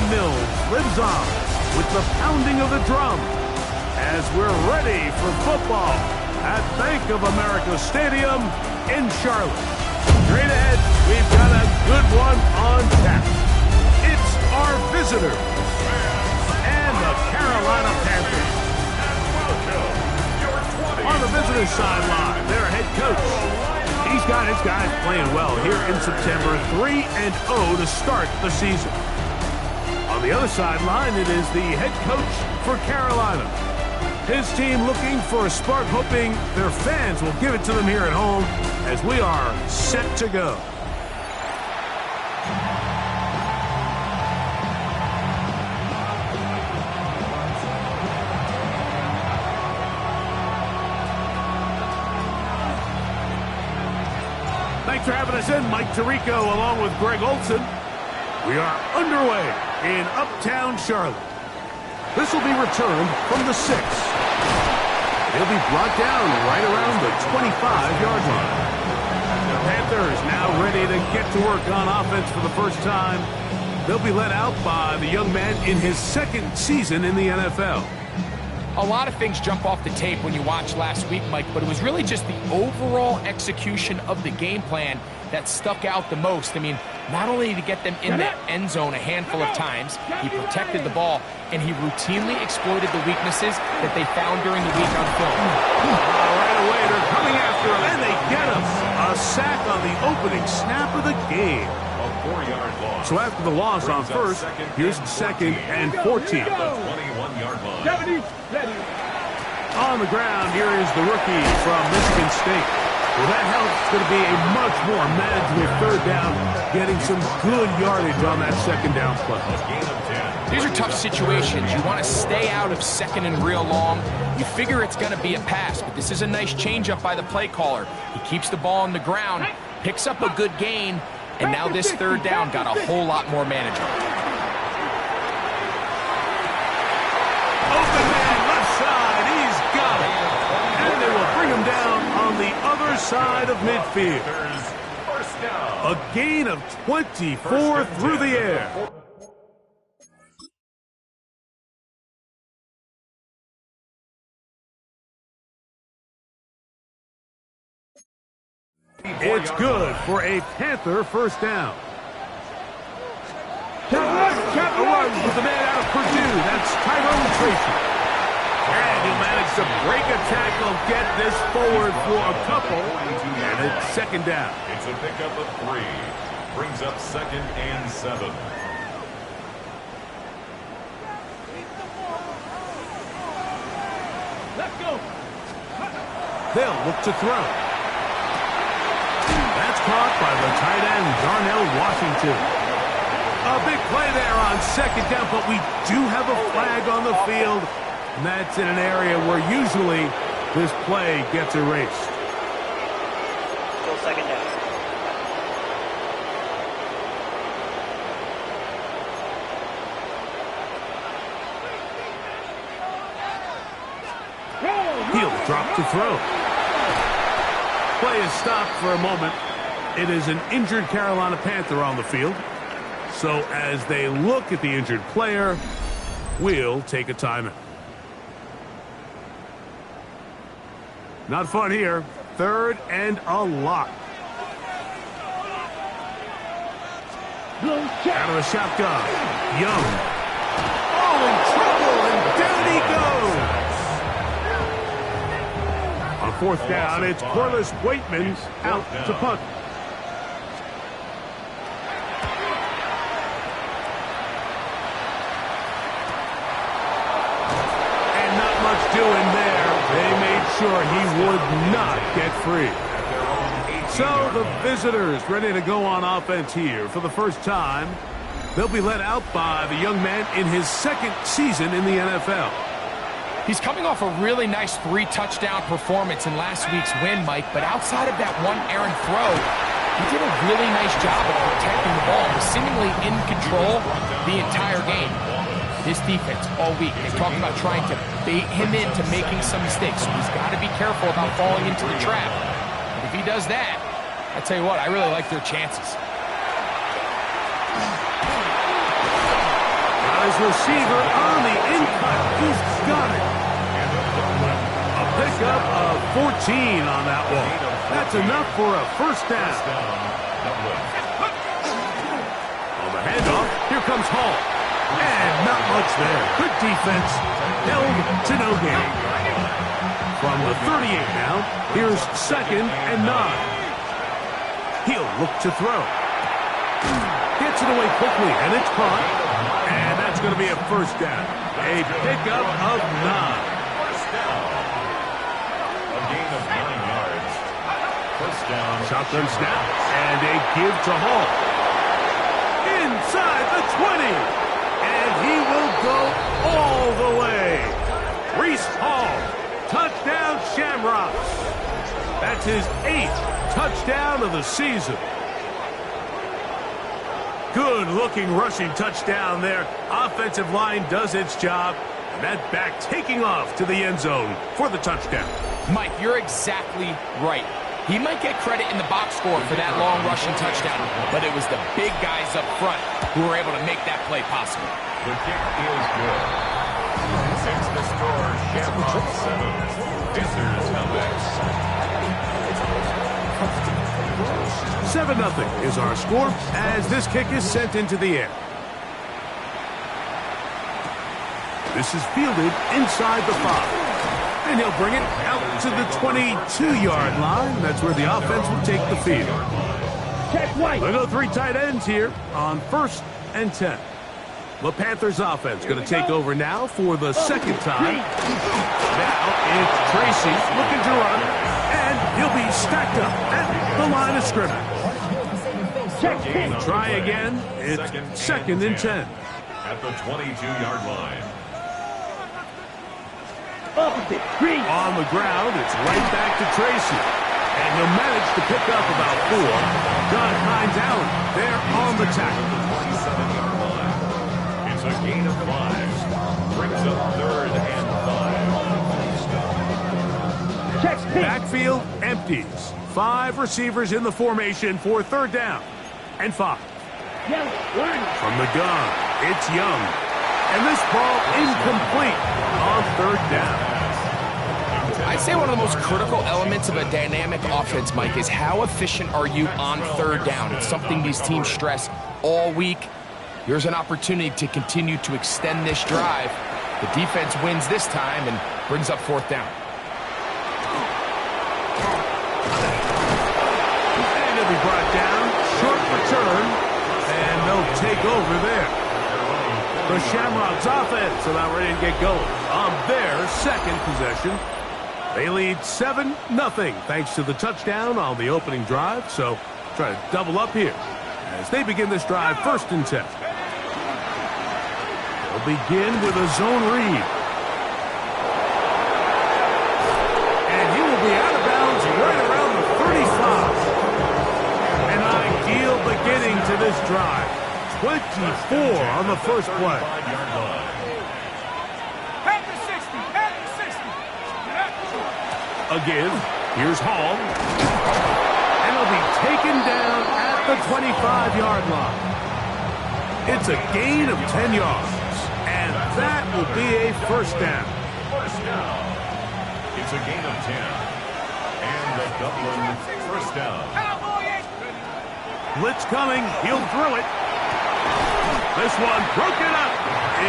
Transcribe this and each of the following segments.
Mills lives on with the pounding of the drum as we're ready for football at Bank of America Stadium in Charlotte. Straight ahead, we've got a good one on tap. It's our visitors and the Carolina Panthers. On the visitors' sideline, their head coach. He's got his guys playing well here in September, 3-0 to start the season. On the other sideline, it is the head coach for Carolina. His team looking for a spark, hoping their fans will give it to them here at home as we are set to go. Thanks for having us in, Mike Tirico, along with Greg Olson. We are underway in Uptown Charlotte. This will be returned from the 6. He'll be brought down right around the 25-yard line. The Panthers now ready to get to work on offense for the first time. They'll be led out by the young man in his second season in the NFL. A lot of things jump off the tape when you watch last week, Mike, but it was really just the overall execution of the game plan that stuck out the most. I mean, not only to get them in the end zone a handful of times, he protected the ball, and he routinely exploited the weaknesses that they found during the week on film. Right away, they're coming after him, and they get him. A sack on the opening snap of the game. So after the loss on first, here's second and 14. On the ground, here is the rookie from Michigan State. Well, that helps. It's going to be a much more manageable third down, getting some good yardage on that second down play. These are tough situations. You want to stay out of second and real long. You figure it's going to be a pass, but this is a nice changeup by the play caller. He keeps the ball on the ground, picks up a good gain, and now this third down got a whole lot more manageable. Open man, left side, he's got it. And they will bring him down on the other side of midfield. A gain of 24 through the air. It's good for a Panther first down. A run with the man out of Purdue. That's Tyrone Tracy. And he'll manage to break a tackle, get this forward for a couple, and it's second down. It's a pickup of 3. Brings up 2nd and 7. Let's go. They'll look to throw. That's caught by the tight end, Darnell Washington. A big play there on second down, but we do have a flag on the field, and that's in an area where usually this play gets erased. Still second down. He'll drop to throw. Play is stopped for a moment. It is an injured Carolina Panther on the field. So as they look at the injured player, we'll take a timeout. Not fun here. 3rd and a lot. Out of the shotgun. Young. Oh, in trouble, and down he goes. On 4th down, it's Corliss Waitman out to punt. And not much doing there. They made sure he would not get free. So the visitors ready to go on offense here for the first time. They'll be led out by the young man in his second season in the NFL. He's coming off a really nice 3-touchdown performance in last week's win, Mike, but outside of that one errant throw, he did a really nice job of protecting the ball and was seemingly in control the entire game. This defense all week, they talked about trying to bait him into making some mistakes, so he's got to be careful about falling into the trap. But if he does that, I tell you what, I really like their chances. His receiver on the in-cut. He's got it. A pickup of 14 on that one. That's enough for a first down. On the handoff, here comes Hall. And not much there. Good defense. Held to no gain. From the 38 now, here's 2nd and 9. He'll look to throw. Gets it away quickly, and it's caught. And that's going to be a first down. A pickup of 9. First down. A gain of 9 yards. First down. Shotgun snap, and a give to Hall. Inside the 20. And he will go all the way. Reese Hall, touchdown Shamrocks. That's his 8th touchdown of the season. Good-looking rushing touchdown there. Offensive line does its job. And that back taking off to the end zone for the touchdown. Mike, you're exactly right. He might get credit in the box score for that long rushing touchdown, but it was the big guys up front who were able to make that play possible. The kick is good. It's the score, Shamrocks 7. Visitors come back. 7-0 is our score as this kick is sent into the air. This is fielded inside the 5. And he'll bring it out to the 22-yard line. That's where the offense will take the field. Check white. They'll go 3 tight ends here on 1st and 10. The Panthers offense going to take over now for the 2nd time. Now it's Tracy looking to run, and he'll be stacked up at the line of scrimmage. Try again. It's 2nd and 10. At the 22-yard line. Opposite. On the ground, it's right back to Tracy. And he'll manage to pick up about 4. Got Hines Allen there on the tackle. 27-yard line. It's a gain of 5. Brings up 3rd and 5. Check. Backfield empties. 5 receivers in the formation for 3rd down and 5. From the gun, it's Young. And this ball incomplete on 3rd down. I'd say one of the most critical elements of a dynamic offense, Mike, is how efficient are you on 3rd down. It's something these teams stress all week. Here's an opportunity to continue to extend this drive. The defense wins this time and brings up 4th down. And he'll be brought down. Short return. And they'll take over there. The Shamrocks offense about ready to get going on their 2nd possession. They lead 7-0 thanks to the touchdown on the opening drive. So try to double up here as they begin this drive 1st and 10. They'll begin with a zone read. And he will be out of bounds right around the 35. An ideal beginning to this drive. 24 on the first play. A give. Here's Hall. And he'll be taken down at the 25-yard line. It's a gain of 10 yards. And that will be a first down. First down. It's a gain of 10. And the Dublin first down. Blitz coming. He'll throw it. This one broken up.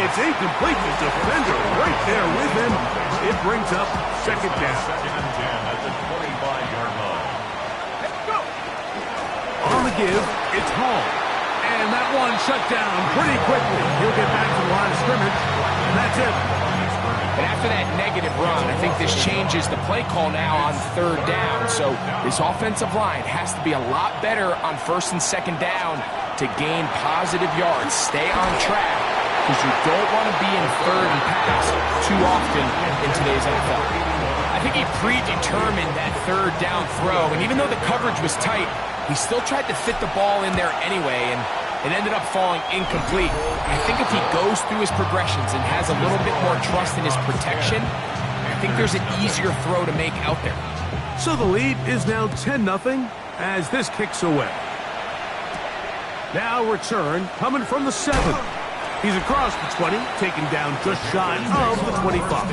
It's incomplete. The defender right there with him. It brings up 2nd down. 2nd and 10 at the 25-yard line. On the give, it's Hall. And that one shut down pretty quickly. He'll get back to the line of scrimmage. And that's it. And after that negative run, I think this changes the play call now on 3rd down. So this offensive line has to be a lot better on 1st and 2nd down to gain positive yards. Stay on track because you don't want to be in 3rd and pass too often in today's NFL. I think he predetermined that 3rd down throw, and even though the coverage was tight, he still tried to fit the ball in there anyway, and it ended up falling incomplete. I think if he goes through his progressions and has a little bit more trust in his protection, I think there's an easier throw to make out there. So the lead is now 10-0 as this kicks away. Now return coming from the 7. He's across the 20, taken down just shy of the 25.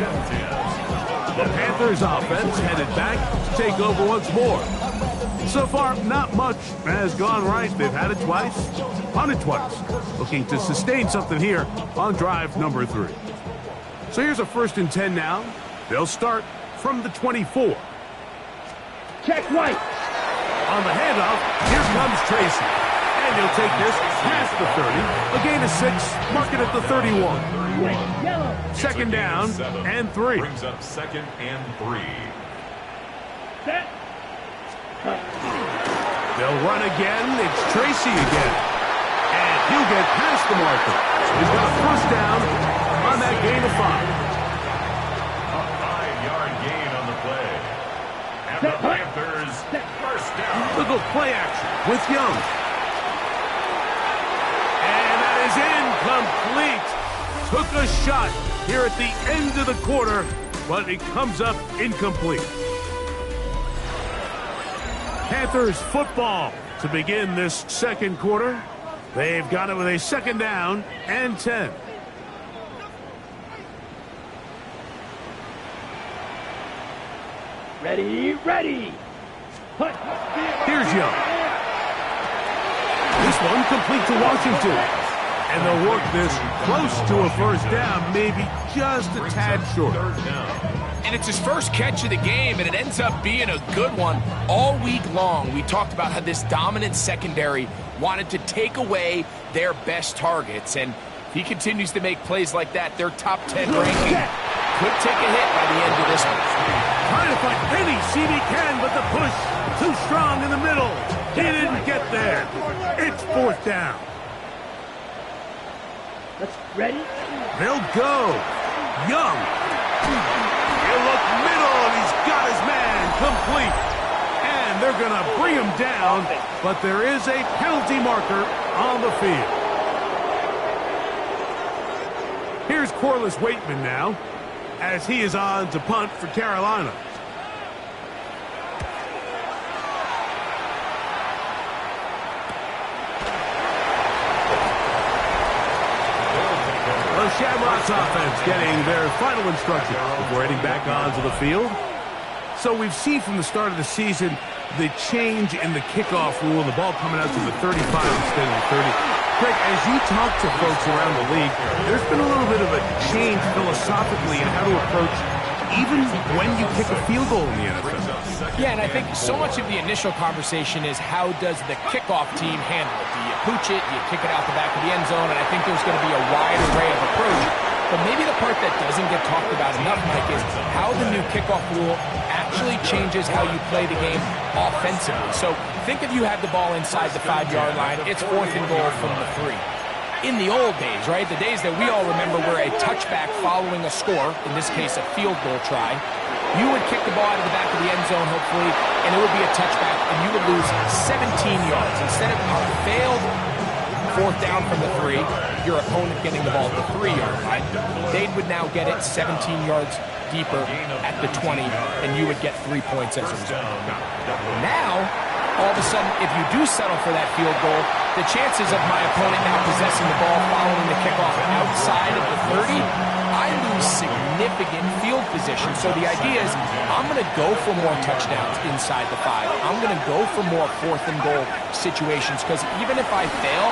The Panthers offense headed back to take over once more. So far, not much has gone right. They've had it twice, punted twice, looking to sustain something here on drive number 3. So here's a 1st and 10 now. They'll start from the 24. Check White. On the handoff, here comes Tracy. And he'll take this past the 30, a gain of 6, mark it at the 31. Yellow. 2nd down and 3. Brings up 2nd and 3. Set. They'll run again. It's Tracy again. And he'll get past the marker. He's got a 1st down on that gain of 5. A 5-yard gain on the play. And the Panthers 1st down. Look at play action with Young. And that is incomplete. Took a shot here at the end of the quarter, but it comes up incomplete. Panthers football to begin this 2nd quarter. They've got it with a 2nd down and 10. Ready, ready. Hut. Here's Young. This one complete to Washington. And they'll work this close to a 1st down, maybe just a tad short. 3rd down. And it's his first catch of the game, and it ends up being a good one. All week long, we talked about how this dominant secondary wanted to take away their best targets. And if he continues to make plays like that, their top 10 ranking could take a hit by the end of this one. Trying to find any seam he can, but the push too strong in the middle. He didn't get there. It's 4th down. Let's ready. They'll go. Young. He'll look middle, and he's got his man complete. And they're going to bring him down, but there is a penalty marker on the field. Here's Corliss Waitman now, as he is on to punt for Carolina. The Shamrocks offense getting their final instruction before heading back onto the field. So we've seen from the start of the season the change in the kickoff rule, the ball coming out to the 35 instead of the 30. Greg, as you talk to folks around the league, there's been a little bit of a change philosophically in how to approach even when you kick a field goal in the NFL. Yeah, and I think so much of the initial conversation is how does the kickoff team handle it? Do you pooch it? Do you kick it out the back of the end zone? And I think there's going to be a wide array of approach. But maybe the part that doesn't get talked about enough, Mike, is how the new kickoff rule actually changes how you play the game offensively. So think if you have the ball inside the 5-yard line, it's 4th and goal from the 3. In the old days, right, the days that we all remember were a touchback following a score, in this case a field goal try, you would kick the ball out of the back of the end zone, hopefully, and it would be a touchback, and you would lose 17 yards. Instead of a failed 4th down from the 3, your opponent getting the ball at the 3-yard line, they would now get it 17 yards deeper at the 20, and you would get 3 points as a result. Now, all of a sudden, if you do settle for that field goal, the chances of my opponent now possessing the ball following the kickoff outside of the 30, I lose significant field position. So the idea is I'm going to go for more touchdowns inside the 5. I'm going to go for more 4th and goal situations because even if I fail,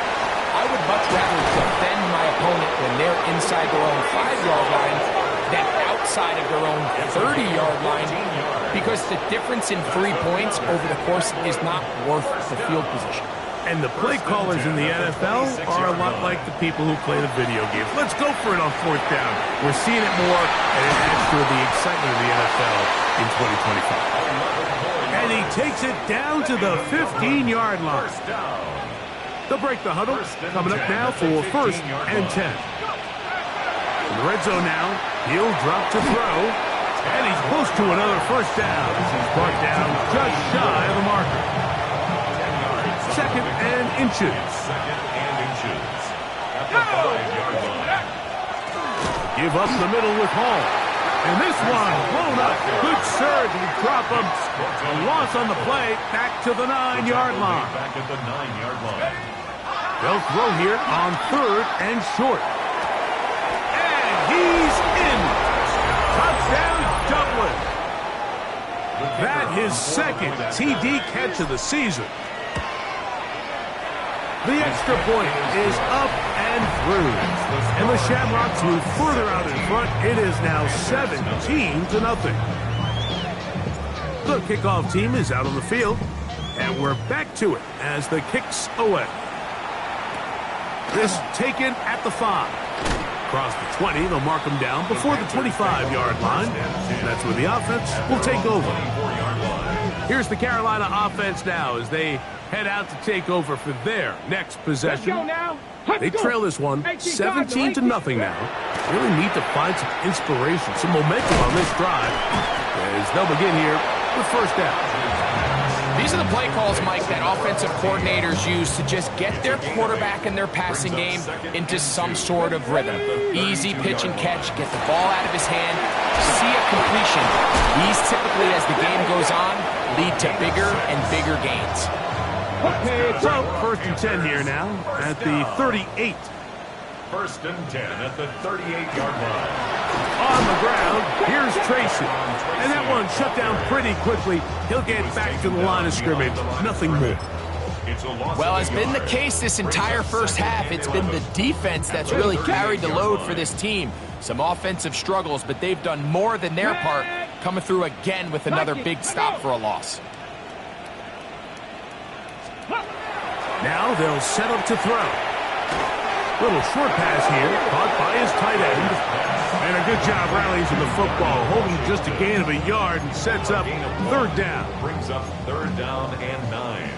I would much rather defend my opponent when they're inside their own 5-yard line than outside of their own 30-yard line, because the difference in 3 points over the course is not worth the field position. And the play callers in the NFL are a lot like the people who play the video games. Let's go for it on 4th down. We're seeing it more, and it adds to the excitement of the NFL in 2025. And he takes it down to the 15-yard line. They'll break the huddle. Coming up now for 1st and 10. In the red zone now, he'll drop to throw, and he's close to another 1st down. He's brought down just shy of the marker. 2nd and inches. 2nd and inches. At the 5-yard line. Give up the middle with Hall. And this one blown up. Good surge. We drop him. A loss on the play. Back to the 9-yard line. Back at the 9-yard line. They'll throw here on 3rd and short. his second TD catch of the season. The extra point is up and through. And the Shamrocks move further out in front. It is now 17-0. The kickoff team is out on the field. And we're back to it as the kick's away. This taken at the 5. Across the 20, they'll mark them down before the 25-yard line. And that's where the offense will take over. Here's the Carolina offense now as they head out to take over for their next possession. They trail this one 17-0 now. Really need to find some inspiration, some momentum on this drive as they'll begin here with first down. These are the play calls, Mike, that offensive coordinators use to just get their quarterback and their passing game into some sort of rhythm. Easy pitch and catch, get the ball out of his hand, see a completion. These typically, as the game goes on, lead to bigger and bigger gains. So, first and 10 here now at the 38. First and 10 at the 38-yard line. On the ground, here's Tracy. And that one shut down pretty quickly. He'll get back to the line of scrimmage. Nothing more. Well, as been the case this entire first half, it's been the defense that's really carried the load for this team. Some offensive struggles, but they've done more than their part, coming through again with another big stop for a loss. Now they'll set up to throw. Little short pass here, caught by his tight end. And a good job rallying to the football, holding just a gain of a yard and sets up third down. Brings up third down and 9.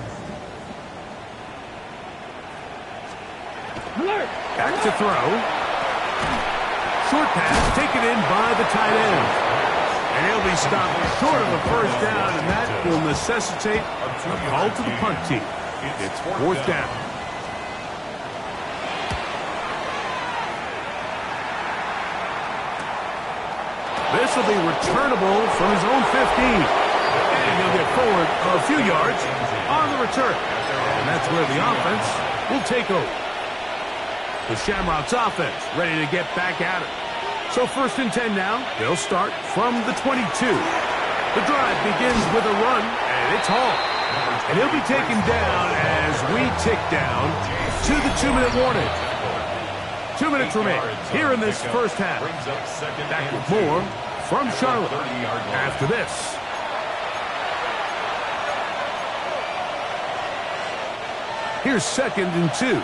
Back to throw. Short pass taken in by the tight end. And he'll be stopped short of the first down, and that will necessitate a call to the punt team. It's fourth down. This will be returnable from his own 15. And he'll get forward a few yards on the return. And that's where the offense will take over. The Shamrocks offense ready to get back at it. So first and 10 now. They'll start from the 22. The drive begins with a run, and it's Hall. And he'll be taken down as we tick down to the 2-minute warning. 2 minutes remain here in this first half. Back with more from Charlotte after this. Here's 2nd and 2.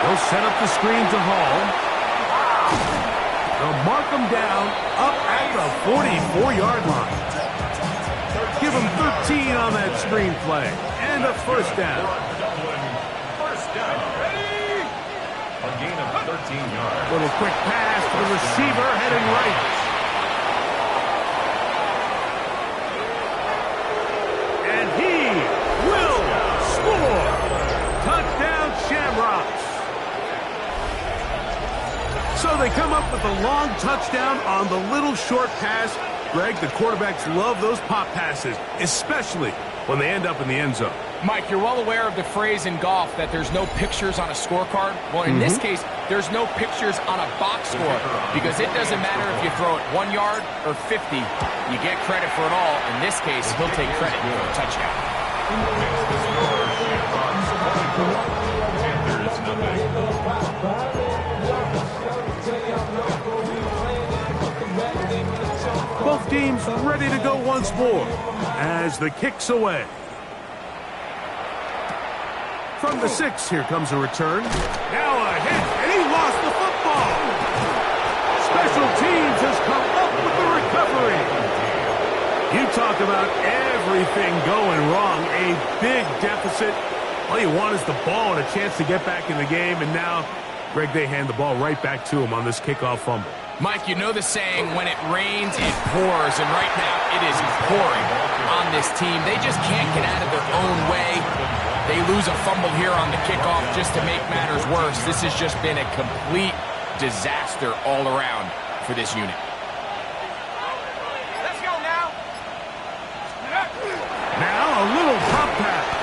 They'll set up the screen to Hall. They'll mark him down up at the 44-yard line. Give him 13 on that screen play. And a first down. First down. A gain of 13 yards. Little quick pass to the receiver heading right. And he will score. Touchdown Shamrocks. So they come up with a long touchdown on the little short pass. Greg, the quarterbacks love those pop passes, especially when they end up in the end zone. Mike, you're well aware of the phrase in golf that there's no pictures on a scorecard. Well, in this case, there's no pictures on a box score because it doesn't matter if you throw it 1 yard or 50. You get credit for it all. In this case, he'll take credit for a touchdown. Both teams ready to go once more as the kick's away. From the 6, here comes a return. Now a hit, and he lost the football. Special teams has come up with the recovery. You talk about everything going wrong. A big deficit. All you want is the ball and a chance to get back in the game, and now, Greg, they hand the ball right back to him on this kickoff fumble. Mike, you know the saying, when it rains, it pours, and right now it is pouring on this team. They just can't get out of their own way. They lose a fumble here on the kickoff just to make matters worse. This has just been a complete disaster all around for this unit. Let's go now. Now a little pop pass.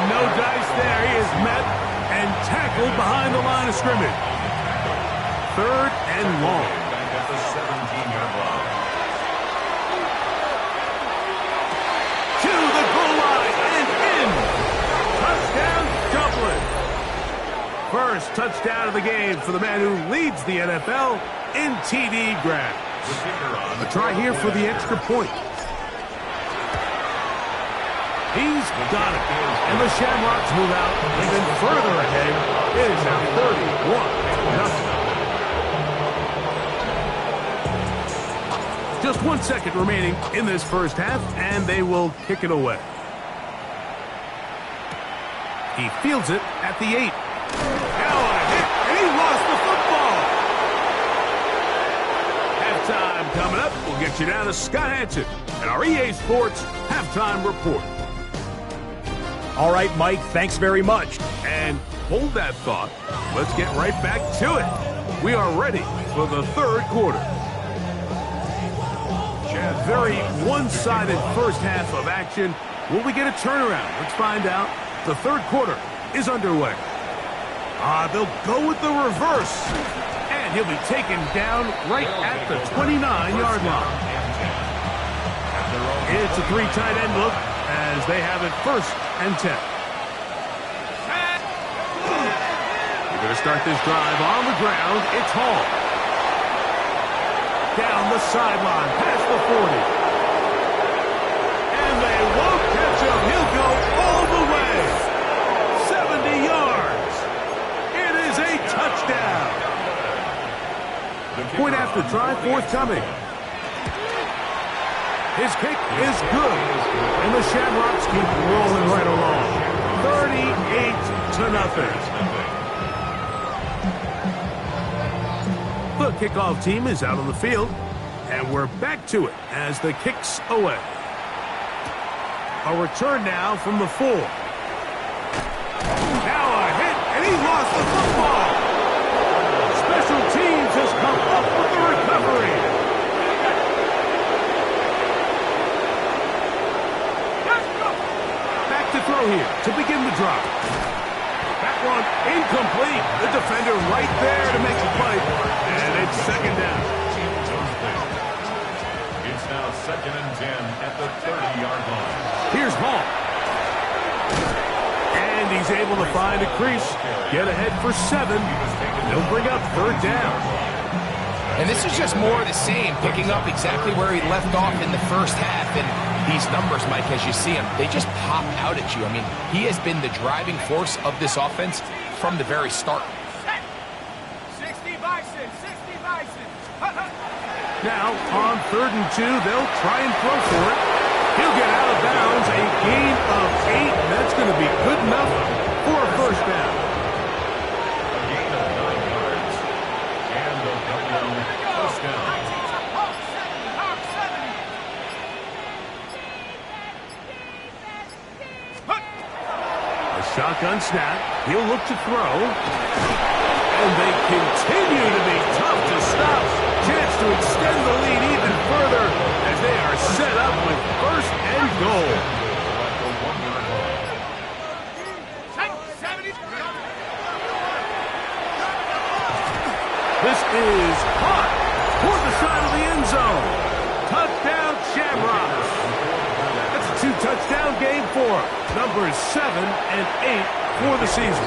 No dice there. He is met and tackled behind the line of scrimmage. 3rd and long. Back at the 17-yard line. To the goal line and in. Touchdown, Dublin. First touchdown of the game for the man who leads the NFL in TD grabs. A try here for the extra point. He's got it. And the Shamrocks move out even further ahead. It is now 31-0. Just 1 second remaining in this first half, and they will kick it away. He fields it at the 8. Now a hit, and he lost the football. Halftime coming up. We'll get you down to Scott Hansen and our EA Sports Halftime Report. All right, Mike, thanks very much. And hold that thought. Let's get right back to it. We are ready for the 3rd quarter. Very one-sided first half of action. Will we get a turnaround? Let's find out. The 3rd quarter is underway. They'll go with the reverse. And he'll be taken down right at the 29-yard line. It's a 3 tight end look as they have it 1st and 10. We're going to start this drive on the ground. It's Hall. Down the sideline, past the 40. And they won't catch him. He'll go all the way. 70 yards. It is a touchdown. Point after try, forthcoming. His kick is good. And the Shamrocks keep rolling right along. 38-0. The kickoff team is out on the field, and we're back to it as the kick's away. A return now from the 4. Now a hit, and he lost the football. Special teams has come up with the recovery. Back to throw here to begin the drive. That one incomplete. The defender right there to make the play. And it's 2nd down. It's now 2nd and 10 at the 30-yard line. Here's Hall. And he's able to find a crease. Get ahead for 7. They'll bring up 3rd down. And this is just more of the same, picking up exactly where he left off in the first half. And these numbers, Mike, as you see them, they just pop out at you. I mean, he has been the driving force of this offense from the very start. 60 Bison, 60 Bison. Now, on 3rd and 2, they'll try and throw for it. He'll get out of bounds. A gain of 8. That's going to be good enough for a 1st down. A gain of 9 yards. And a touchdown. Shotgun snap. He'll look to throw. And they continue to be tough to stop. Chance to extend the lead even further as they are set up with 1st and goal. This is caught toward the side of the end zone. Touchdown, Shamrocks. That's a 2-touchdown game for him. Numbers 7 and 8 for the season.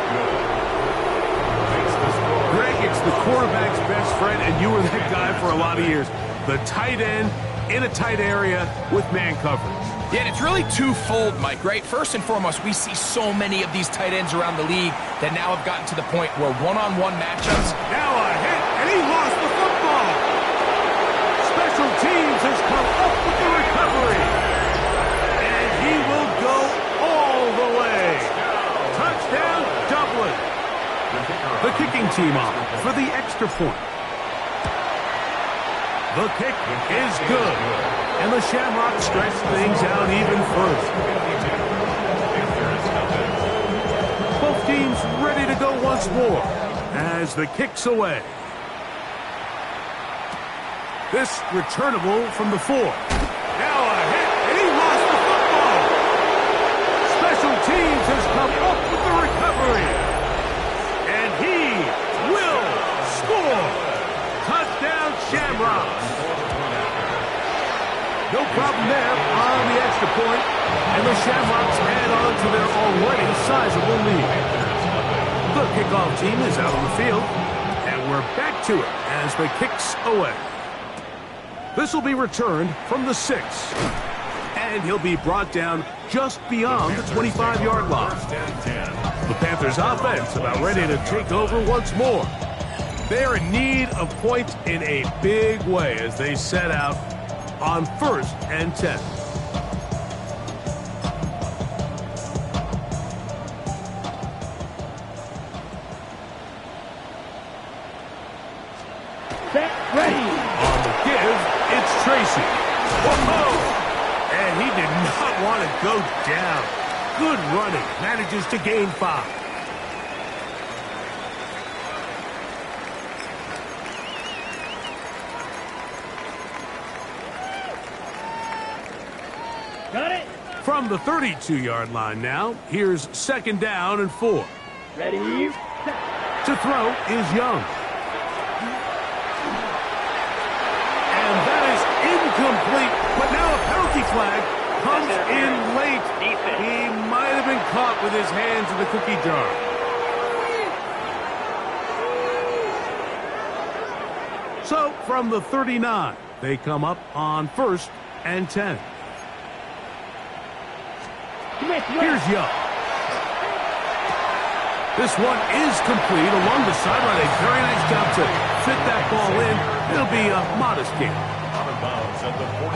Greg, it's the quarterback's best friend, and you were that guy for a lot of years. The tight end in a tight area with man coverage. Yeah, and it's really twofold, Mike, right? First and foremost, we see so many of these tight ends around the league that now have gotten to the point where one-on-one matchups. Now a hit, and he lost the football. Special teams has come up with the recovery. And he will go all the way. Touchdown, Dublin. The kicking team off for the extra point. The kick is good. And the Shamrocks stretch things out even further. Both teams ready to go once more as the kick's away. This returnable from the 4. Now a hit, and he lost the football. Special teams has come up with the recovery. And he will score. Shamrocks. No problem there on the extra point, and the Shamrocks add on to their already sizable lead. The kickoff team is out on the field, and we're back to it as the kick's away. This will be returned from the 6, and he'll be brought down just beyond the 25-yard line. The Panthers offense about ready to take over once more. They're in need of points in a big way as they set out on 1st and 10. Set, ready. On the give, it's Tracy. Whoa! And he did not want to go down. Good running. Manages to gain 5. Got it. From the 32-yard line now, here's 2nd down and 4. Ready, set. To throw is Young. And that is incomplete, but now a penalty flag comes in late. He might have been caught with his hands in the cookie jar. So, from the 39, they come up on 1st and 10. Here's Young. This one is complete along the sideline. A very nice job to fit that ball in. It'll be a modest gain.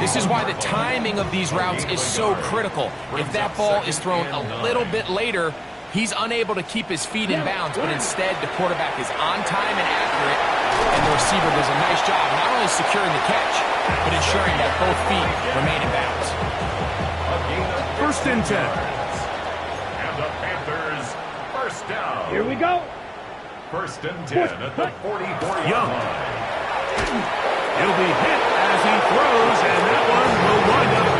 This is why the timing of these routes is so critical. If that ball is thrown a little bit later, he's unable to keep his feet in bounds, but instead the quarterback is on time and accurate, and the receiver does a nice job not only securing the catch, but ensuring that both feet remain in bounds. 1st and 10. And the Panthers, 1st down. Here we go. 1st and 10 at the 40-40 Young. line. He'll be hit as he throws, and that one will wind up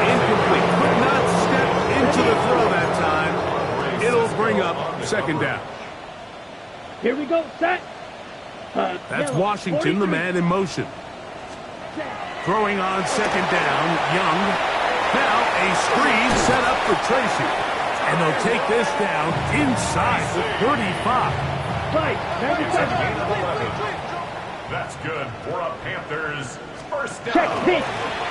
incomplete. Could not step into the throw that time. It'll bring up 2nd down. Here we go, set. That's Yellow, Washington, the 43. man in motion. Set. Throwing on 2nd down, Young. Now a screen set up for Tracy. And they'll take this down inside the 35. Right, 97. That's good for a Panthers 1st Check down. pitch.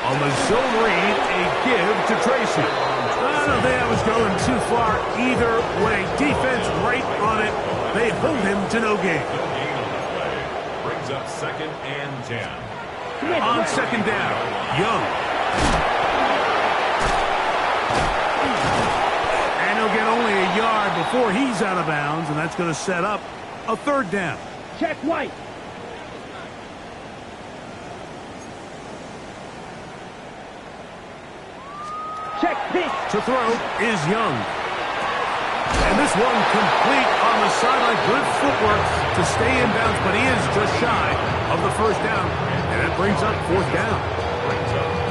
On the zone read, a give to Tracy. I don't think I was going too far either way. Defense right on it. They hold him to no gain. No gain on the play. Brings up 2nd and 10. On 2nd down, Young. And he'll get only a yard before he's out of bounds, and that's going to set up a 3rd down. Check white. Check pitch. To throw is Young. And this one complete on the sideline. Good footwork to stay in bounds, but he is just shy of the 1st down. And that brings up 4th down.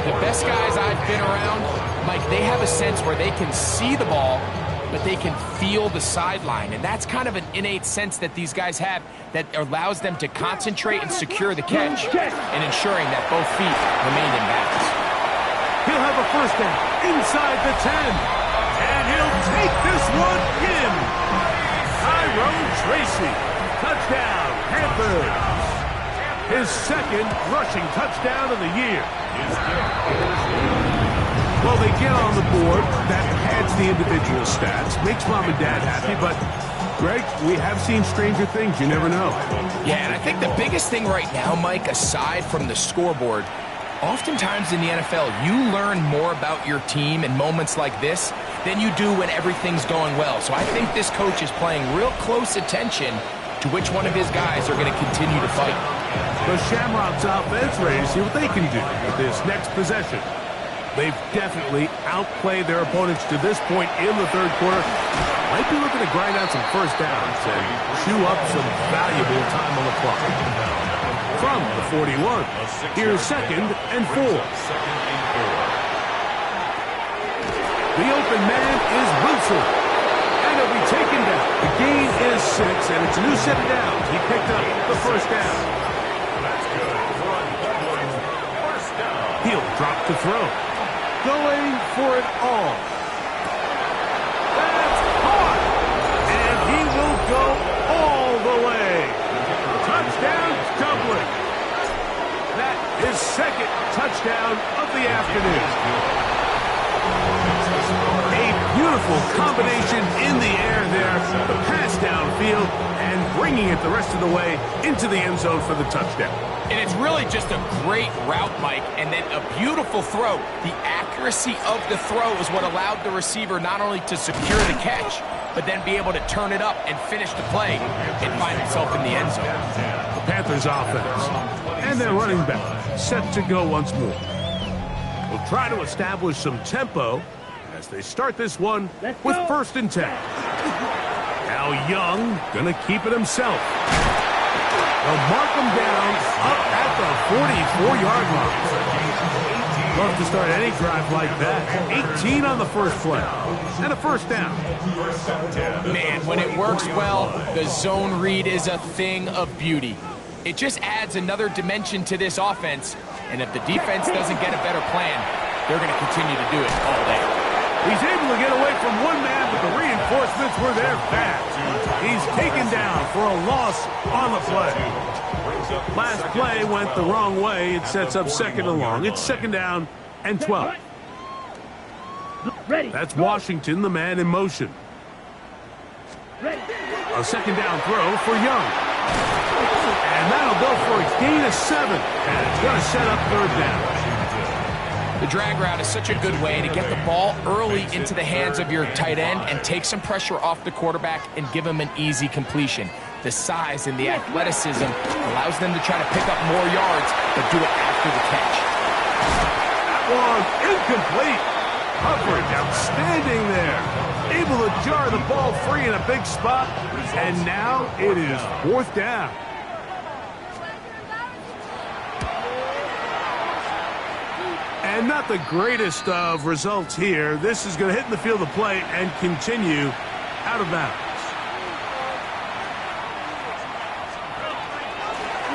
The best guys I've been around, Mike, they have a sense where they can see the ball, but they can feel the sideline. And that's kind of an innate sense that these guys have that allows them to concentrate and secure the catch and ensuring that both feet remain in bounds. He'll have a 1st down inside the 10. And he'll take this one in. Tyrone Tracy. Touchdown, Panthers. His 2nd rushing touchdown of the year. Well, they get on the board. That adds the individual stats. Makes mom and dad happy, but Greg, we have seen stranger things. You never know. Yeah, and I think the biggest thing right now, Mike, aside from the scoreboard, oftentimes in the NFL, you learn more about your team in moments like this than you do when everything's going well. So I think this coach is paying real close attention to which one of his guys are going to continue to fight. The Shamrocks offense ready to see what they can do with this next possession. They've definitely outplayed their opponents to this point in the 3rd quarter. Might be looking to grind out some 1st downs and chew up some valuable time on the clock. From the 41, here's 2nd and 4. The open man is Wilson. And he'll be taken down. The gain is 6, and it's a new set of downs. He picked up the 1st down. That's good for a Drop to throw. Going for it all. That's caught. And he will go all the way. Touchdown, Dublin. That is second touchdown of the afternoon. A beautiful combination in the air there. The pass downfield and bringing it the rest of the way into the end zone for the touchdown. And it's really just a great route, Mike, and then a beautiful throw. The accuracy of the throw is what allowed the receiver not only to secure the catch, but then be able to turn it up and finish the play and find himself in the end zone. The Panthers offense and their running back set to go once more. We'll try to establish some tempo as they start this one with 1st and 10. Now Young gonna keep it himself. They'll mark him down up at the 44-yard line. Love to start any drive like that. 18 on the first play. And a 1st down. Man, when it works well, the zone read is a thing of beauty. It just adds another dimension to this offense. And if the defense doesn't get a better plan, they're going to continue to do it all day. He's able to get away from one man, but the reinforcements were there fast. He's taken down for a loss on the play. Last play went the wrong way. It sets up 2nd and long. It's 2nd down and 12. That's Washington, the man in motion. A 2nd down throw for Young. And that'll go for a gain of 7. And it's going to set up 3rd down. The drag route is such a good way to get the ball early into the hands of your tight end and take some pressure off the quarterback and give him an easy completion. The size and the athleticism allows them to try to pick up more yards, but do it after the catch. That one incomplete. Coverage outstanding there. Able to jar the ball free in a big spot. And now it is 4th down. And not the greatest of results here. This is going to hit in the field of play and continue out of bounds.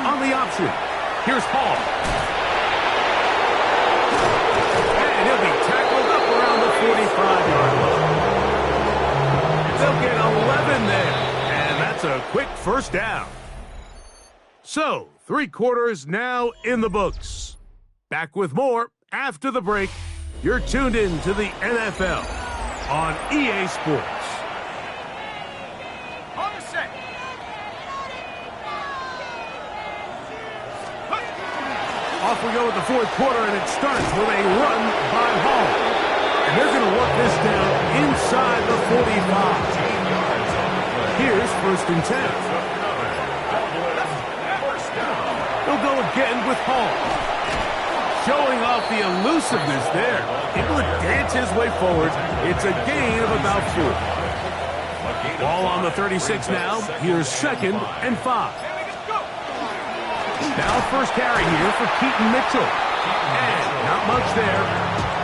On the option, here's Hall. And he'll be tackled up around the 45-yard line. They'll get 11 there. And that's a quick 1st down. So, 3 quarters now in the books. Back with more after the break. You're tuned in to the NFL on EA Sports. On the set. Off we go with the 4th quarter, and it starts with a run by Hall. And they're going to work this down inside the 45. Here's 1st and 10. They'll go again with Hall. Showing off the elusiveness there. Able to dance his way forward. It's a gain of about 4. Ball on the 36 now. Here's 2nd and 5. Now 1st carry here for Keaton Mitchell. And not much there.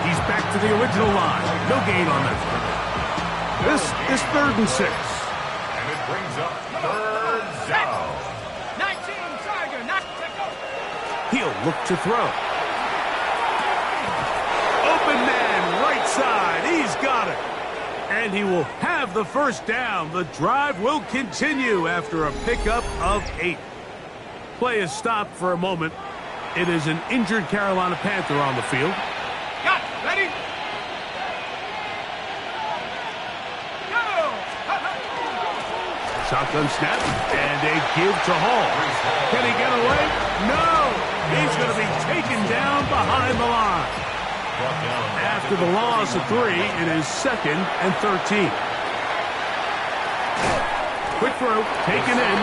He's back to the original line. No gain on that. This is 3rd and 6. And it brings up 3rd down. 19, Tiger, not to go. He'll look to throw. Open man, right side. He's got it. And he will have the 1st down. The drive will continue after a pickup of 8. Play is stopped for a moment. It is an injured Carolina Panther on the field. Got it. Ready? Go! Shotgun snap and a give to Hall. Can he get away? No! He's going to be taken down behind the line. After the loss of 3, it is 2nd and 13. Quick throw, taken in,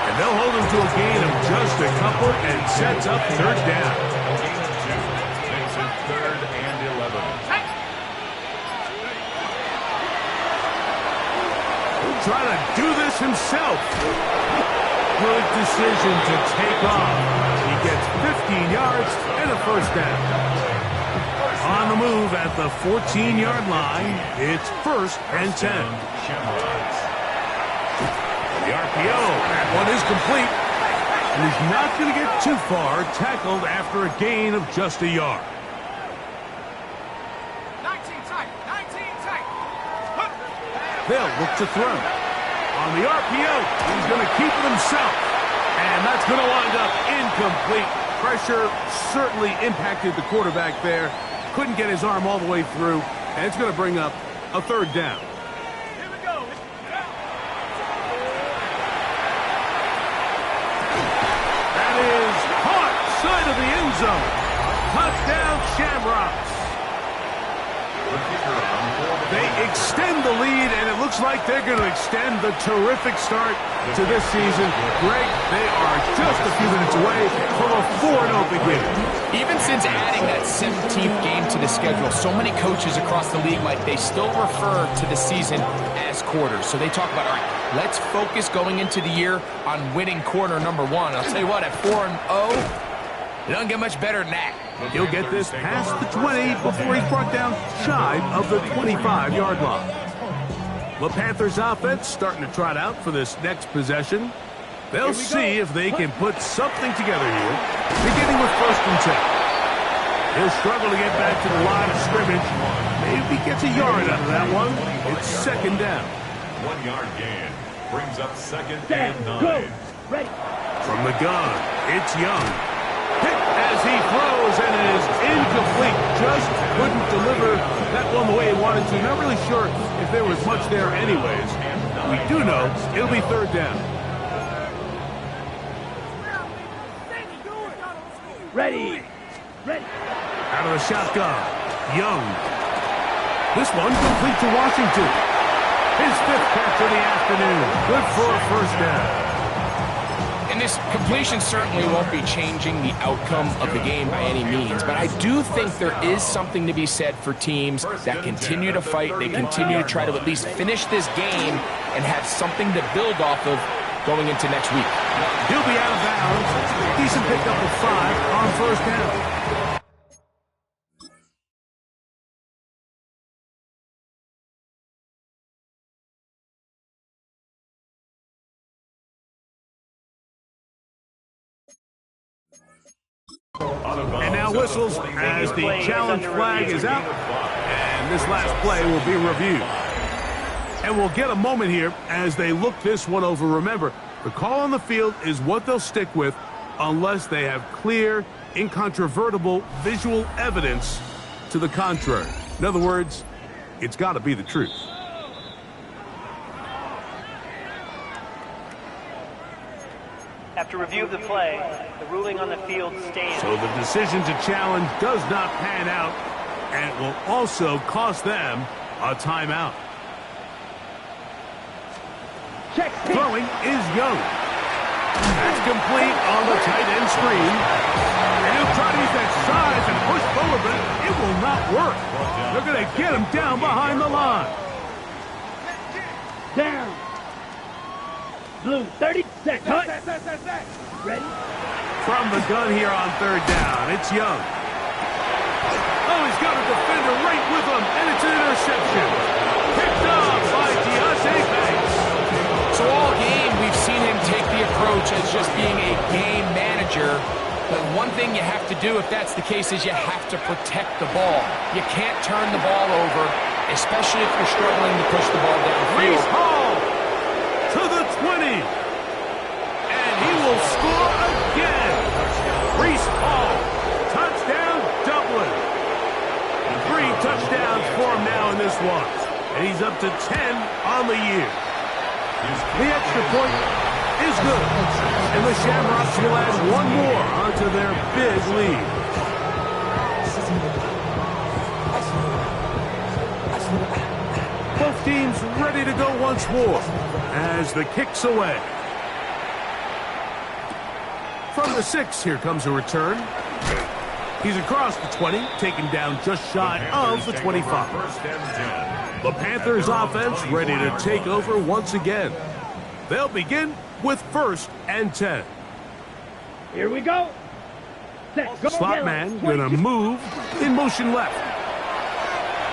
and they'll hold him to a gain of just a couple and sets up 3rd down. Makes it 3rd and 11. He'll try to do this himself. Good decision to take off. He gets 15 yards and a 1st down. On the move at the 14-yard line, it's 1st and 10. Shamrocks. The RPO, that one is complete. And he's not going to get too far, tackled after a gain of just a yard. They'll look to throw. On the RPO, he's going to keep it himself. And that's going to wind up incomplete. Pressure certainly impacted the quarterback there. Couldn't get his arm all the way through. And it's going to bring up a third down. Here we go. That is caught side of the end zone. Touchdown, Shamrocks. They extend the lead, and it looks like they're going to extend the terrific start to this season. Greg, they are just a few minutes away from a 4-0 beginning. Even since adding that 17th game to the schedule, so many coaches across the league, Mike, they still refer to the season as quarters. So they talk about, all right, let's focus going into the year on winning quarter number one. I'll tell you what, at 4-0, it doesn't get much better than that. He'll get this past the 20 before he's brought down shy of the 25-yard line. The Panthers offense starting to trot out for this next possession. They'll see if they can put something together here, beginning with 1st and 10. He'll struggle to get back to the line of scrimmage. Maybe gets a yard out of that one. It's 2nd down. 1-yard gain brings up 2nd Set, and 9. go. Ready. From the gun, it's Young. Hit as he throws, and it is incomplete. Just couldn't deliver that one the way he wanted to. Not really sure if there was much there anyways. We do know it'll be 3rd down. Ready. Ready. Out of the shotgun, Young. This one complete to Washington. His 5th catch of the afternoon. Good for a 1st down. And this completion certainly won't be changing the outcome of the game by any means, but I do think there is something to be said for teams that continue to fight. They continue to try to at least finish this game and have something to build off of going into next week. He'll be out of bounds. Decent pickup of 5 on 1st down. And now whistles as the challenge flag is out. And this last play will be reviewed. And we'll get a moment here as they look this one over. Remember, the call on the field is what they'll stick with unless they have clear, incontrovertible visual evidence to the contrary. In other words, it's got to be the truth. After review of the play, the ruling on the field stands. So the decision to challenge does not pan out, and it will also cost them a timeout. Check. Throwing is Young. That's complete on the tight end screen. And he'll try to use that size and push forward, but it will not work. They're going to get him down behind the line. Down. Blue, 30 seconds. Cut. Ready. From the gun here on 3rd down, it's Young. Oh, he's got a defender right with him, and it's an interception. Picked off by Deontay Banks. So all game, we've seen him take the approach as just being a game manager. But one thing you have to do if that's the case is you have to protect the ball. You can't turn the ball over, especially if you're struggling to push the ball downfield. Reese Hall to the 20. And he will score again. Reese Hall. Touchdown, Dublin. 3 touchdowns for him now in this one. And he's up to 10 on the year. The extra point is good. And the Shamrocks will add one more onto their big lead. Both teams ready to go once more as the kick's away. From the 6, here comes a return. He's across the 20, taken down just shy of the 25. The Panthers offense ready to take over once again. They'll begin with 1st and 10. Here we go. Set. Go. Slot man gonna move in motion left.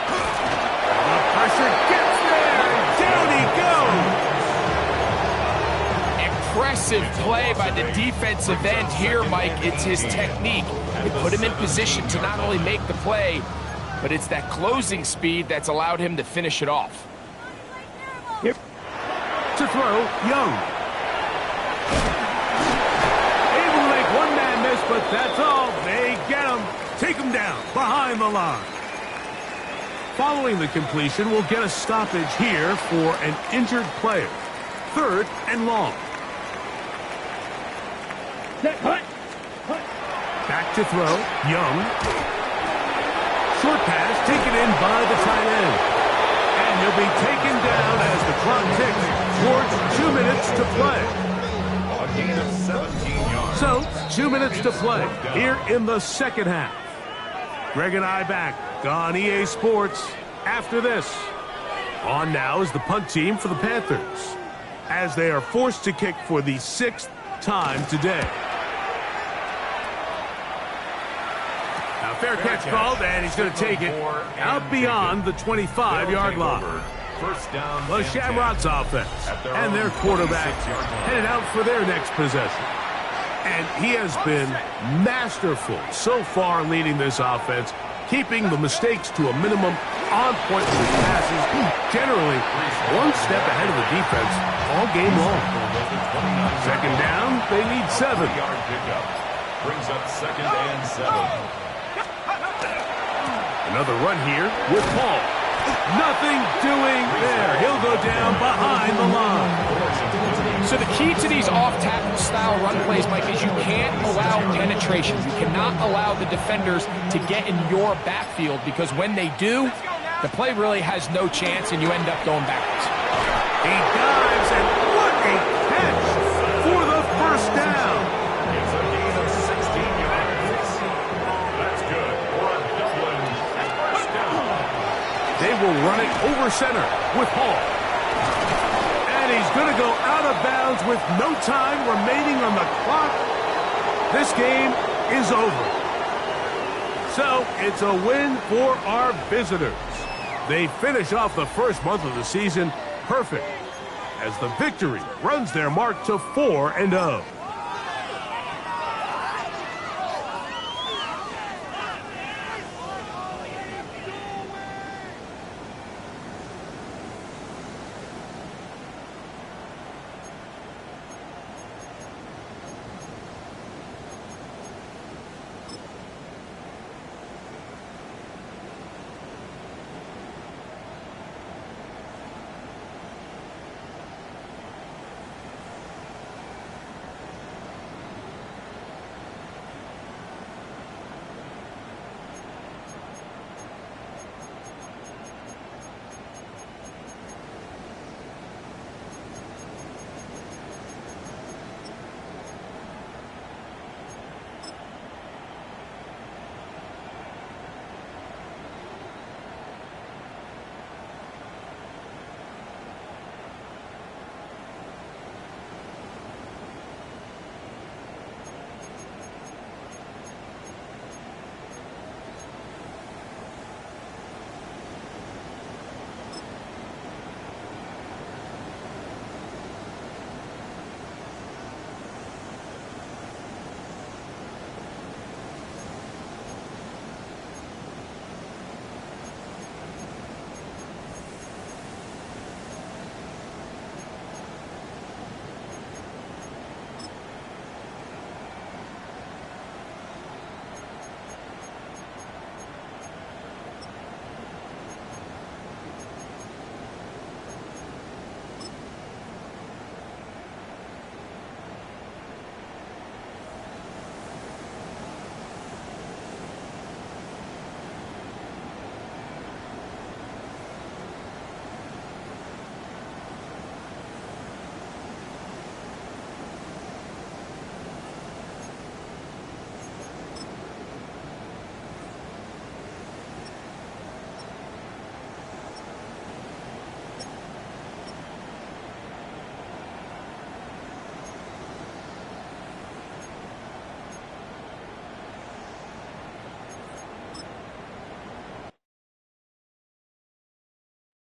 The pressure gets there. Down he goes. Impressive play by the defensive end here, Mike. It's his technique. It put him in position to not only make the play, but it's that closing speed that's allowed him to finish it off. Here. To throw, Young. Able to make one man miss, but that's all. They get him. Take him down behind the line. Following the completion, we'll get a stoppage here for an injured player. 3rd and long. Set. Hut. Back to throw, Young. Short pass taken in by the tight end. And he'll be taken down as the clock ticks towards 2 minutes to play. A gain of 17 yards. So, 2 minutes to play here in the second half. Greg and I back on EA Sports after this. On now is the punt team for the Panthers, as they are forced to kick for the 6th time today. Now, fair catch called, and he's going to take it out beyond the 25-yard line. First down. The Shamrocks offense and their quarterback headed out for their next possession. And he has been masterful so far leading this offense, keeping the mistakes to a minimum, on point with his passes, generally one step ahead of the defense all game long. Second down, they need 7. Yard pickup brings up 2nd and 7. Another run here with Paul. Nothing doing there. He'll go down behind the line. So the key to these off-tackle style run plays, Mike, is you can't allow penetration. You cannot allow the defenders to get in your backfield, because when they do, the play really has no chance and you end up going backwards. He dives, and what a catch for the first down. It's a gain of 16 yards. That's good for a Dublin first down. They will run it over center with Hall. And he's going to go out of bounds with no time remaining on the clock. This game is over. So it's a win for our visitors. They finish off the first month of the season perfect, as the victory runs their mark to 4-0.